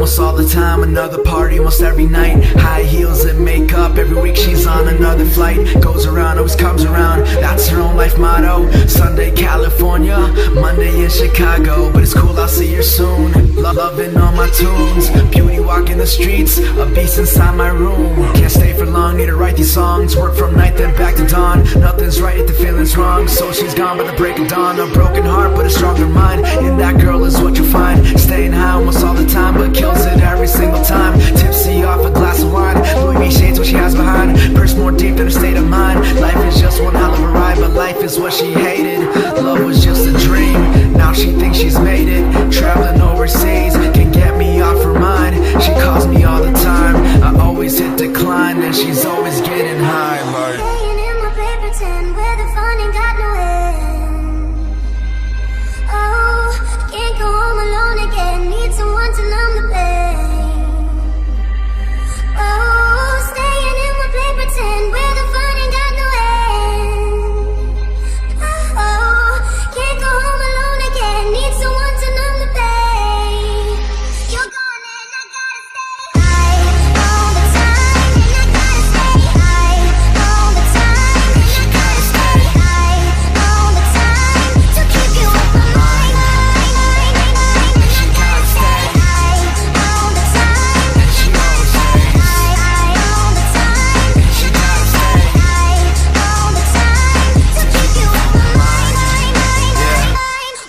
almost all the time. Another party almost every night. High heels and makeup, every week she's on another flight. Goes around, always comes around, that's her own life motto. Sunday California, Monday in Chicago, but it's cool, I'll see her soon. Loving all my tunes, beauty walking the streets, a beast inside my room. Can't stay for long, need to write these songs. Work from night then back to dawn. Nothing's right if the feeling's wrong, so she's gone by the break of dawn. A broken heart but a stronger mind, in that girl is what you'll find. Staying high almost all the time, but kills it every single time. Tipsy off a glass of wine, Louis V shades what she has behind. Purse more deep than her state of mind. Life is just one hell of a ride, but life is what she hated. Love was just a dream, now she thinks she's made it. Traveling overseas, can get me off her mind. She calls me all the time, I always hit decline, and she's always getting high like staying in my paper tin where the fun ain't got no end. Oh, can't go home alone again, need someone to numb the pain. Oh, staying in my paper tin where the fun ain't got no end. Oh, can't go home alone again, need someone to numb the pain. You're gone and I gotta stay high all the time, and I gotta stay high all the time, and I gotta stay high all the time to keep you off my mind. And I gotta stay high all the time, and I gotta stay high all the time, and I gotta stay high all the time to keep you off my mind.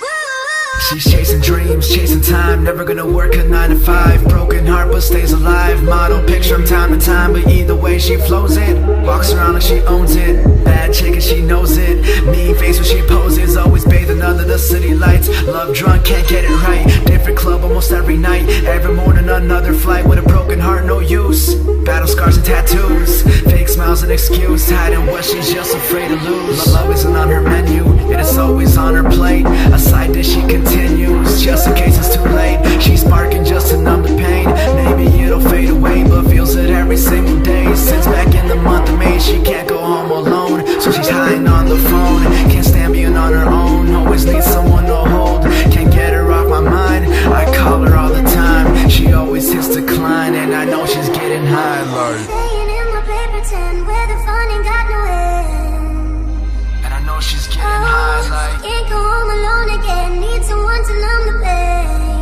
Woo. she's chasing dreams, chasing time, never gonna work a 9 to 5. Broken heart but stays alive, model picture from time to time, but either way she flows it. Walks around like she owns it, bad chick and she knows it. Mean face when she poses, always bathing under the city lights. Love drunk, can't get it right, different club almost every night. Every morning another flight, with a broken heart no use. Battle scars and tattoos, fake smiles and excuse, hiding what she's just afraid to lose. Love isn't on her menu, it is always on her plate. A side dish she continues, just in case it's too late. She's sparking just to numb the pain, maybe it'll fade away, but feels it every single day. Since back in the month of May, she can't go home alone, so she's hiding on the phone. Can't stand being on her own, always needs someone to hold. Can't get her off my mind, I call her all the time. She always hits decline, and I know she's getting high like. Staying in my paper tin where the fun ain't got no end. And I know she's getting high like. Can't go home alone again, need someone to numb the pain.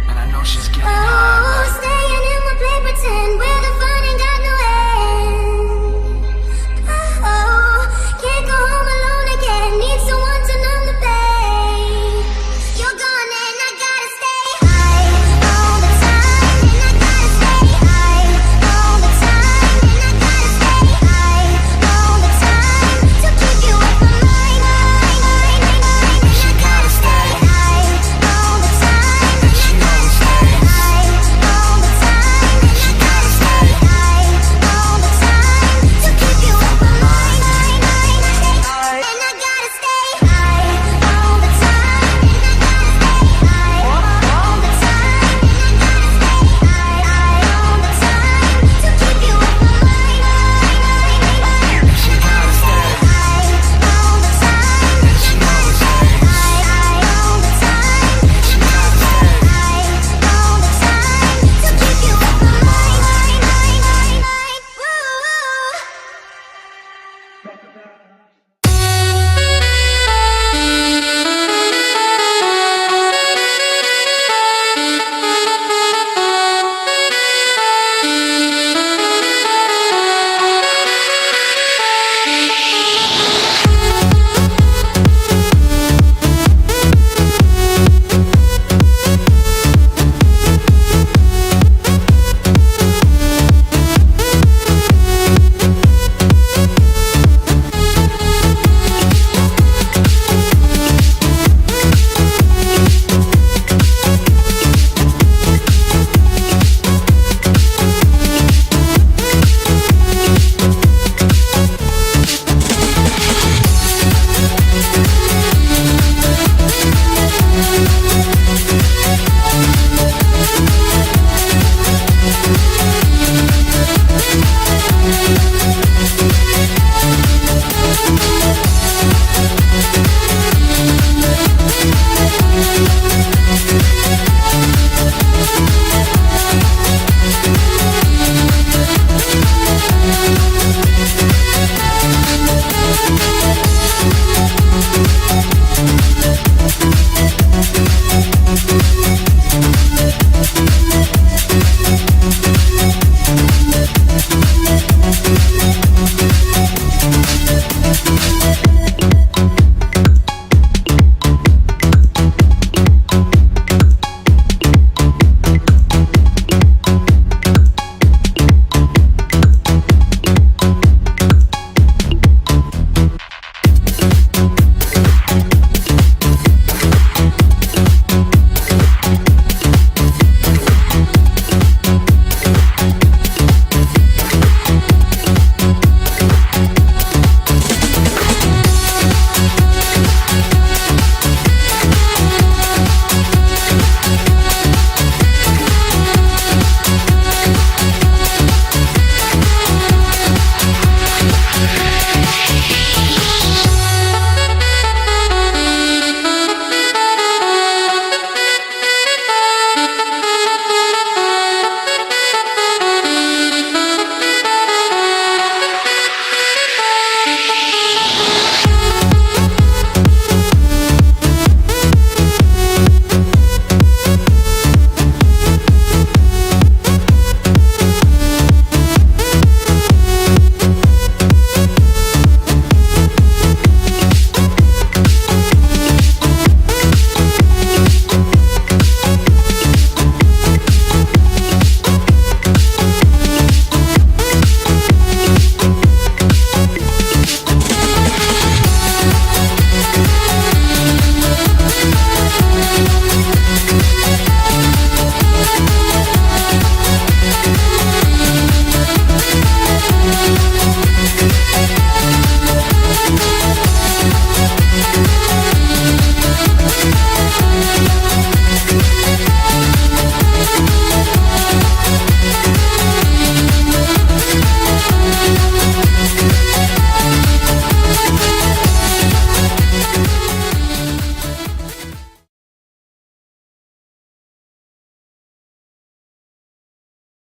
And I know she's getting high Oh, like. staying in my paper tin where